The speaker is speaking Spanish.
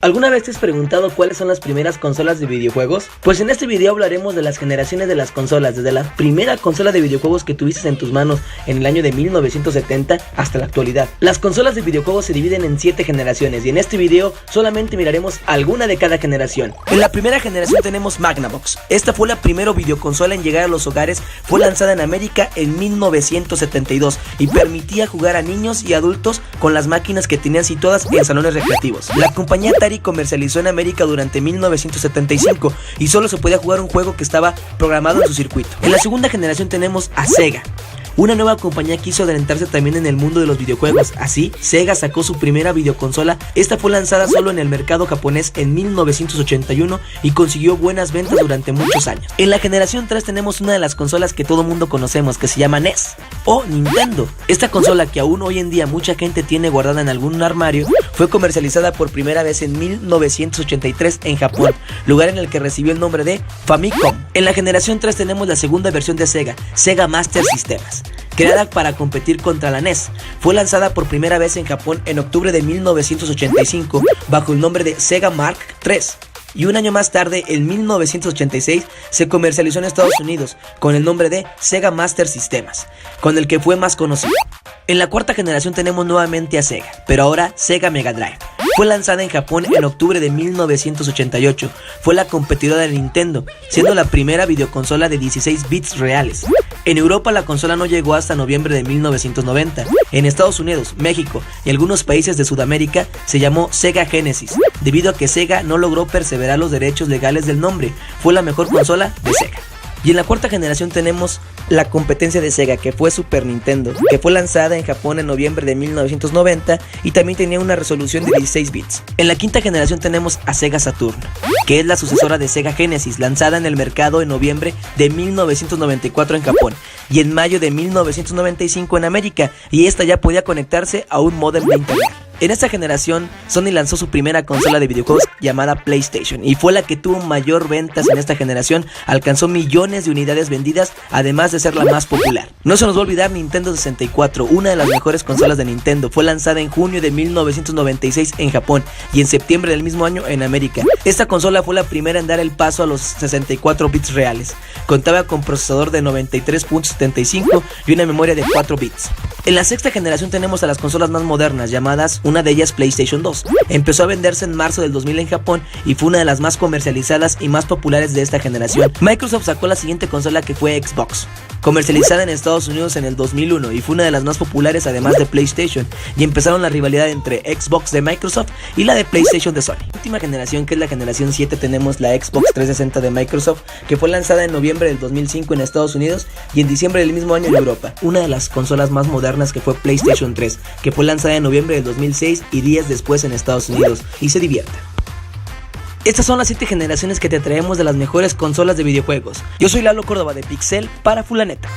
¿Alguna vez te has preguntado cuáles son las primeras consolas de videojuegos? Pues en este video hablaremos de las generaciones de las consolas, desde la primera consola de videojuegos que tuviste en tus manos en el año de 1970 hasta la actualidad. Las consolas de videojuegos se dividen en 7 generaciones y en este video solamente miraremos alguna de cada generación. En la primera generación tenemos Magnavox. Esta fue la primera videoconsola en llegar a los hogares, fue lanzada en América en 1972 y permitía jugar a niños y adultos con las máquinas que tenían situadas en salones recreativos. La compañía Atari comercializó en América durante 1975 y solo se podía jugar un juego que estaba programado en su circuito. En la segunda generación tenemos a Sega. Una nueva compañía quiso adelantarse también en el mundo de los videojuegos. Así, Sega sacó su primera videoconsola. Esta fue lanzada solo en el mercado japonés en 1981 y consiguió buenas ventas durante muchos años. En la generación 3 tenemos una de las consolas que todo mundo conocemos, que se llama NES o Nintendo. Esta consola, que aún hoy en día mucha gente tiene guardada en algún armario, fue comercializada por primera vez en 1983 en Japón, lugar en el que recibió el nombre de Famicom. En la generación 3 tenemos la segunda versión de Sega, Sega Master Systems. Creada para competir contra la NES, fue lanzada por primera vez en Japón en octubre de 1985 bajo el nombre de Sega Mark III. Y un año más tarde, en 1986, se comercializó en Estados Unidos con el nombre de Sega Master Systems, con el que fue más conocido. En la cuarta generación tenemos nuevamente a Sega, pero ahora Sega Mega Drive. Fue lanzada en Japón en octubre de 1988. Fue la competidora de Nintendo, siendo la primera videoconsola de 16 bits reales. En Europa la consola no llegó hasta noviembre de 1990. En Estados Unidos, México y algunos países de Sudamérica se llamó Sega Genesis, debido a que Sega no logró perseverar los derechos legales del nombre. Fue la mejor consola de Sega. Y en la cuarta generación tenemos la competencia de Sega, que fue Super Nintendo, que fue lanzada en Japón en noviembre de 1990 y también tenía una resolución de 16 bits. En la quinta generación tenemos a Sega Saturn, que es la sucesora de Sega Genesis, lanzada en el mercado en noviembre de 1994 en Japón y en mayo de 1995 en América, y esta ya podía conectarse a un módem de internet. En esta generación, Sony lanzó su primera consola de videojuegos llamada PlayStation y fue la que tuvo mayor ventas en esta generación. Alcanzó millones de unidades vendidas, además de ser la más popular. No se nos va a olvidar Nintendo 64, una de las mejores consolas de Nintendo. Fue lanzada en junio de 1996 en Japón y en septiembre del mismo año en América. Esta consola fue la primera en dar el paso a los 64 bits reales. Contaba con procesador de 93.75 y una memoria de 4 bits. En la sexta generación tenemos a las consolas más modernas, llamadas, una de ellas PlayStation 2. Empezó a venderse en marzo del 2000 en Japón y fue una de las más comercializadas y más populares de esta generación. Microsoft sacó la siguiente consola, que fue Xbox, comercializada en Estados Unidos en el 2001 y fue una de las más populares además de PlayStation, y empezaron la rivalidad entre Xbox de Microsoft y la de PlayStation de Sony. En la última generación, que es la generación 7, tenemos la Xbox 360 de Microsoft, que fue lanzada en noviembre del 2005 en Estados Unidos y en diciembre del mismo año en Europa. Una de las consolas más modernas, que fue PlayStation 3, que fue lanzada en noviembre del 2006 y días después en Estados Unidos, y se divierta. Estas son las 7 generaciones que te traemos de las mejores consolas de videojuegos. Yo soy Lalo Córdoba de Pixel para Fulaneta.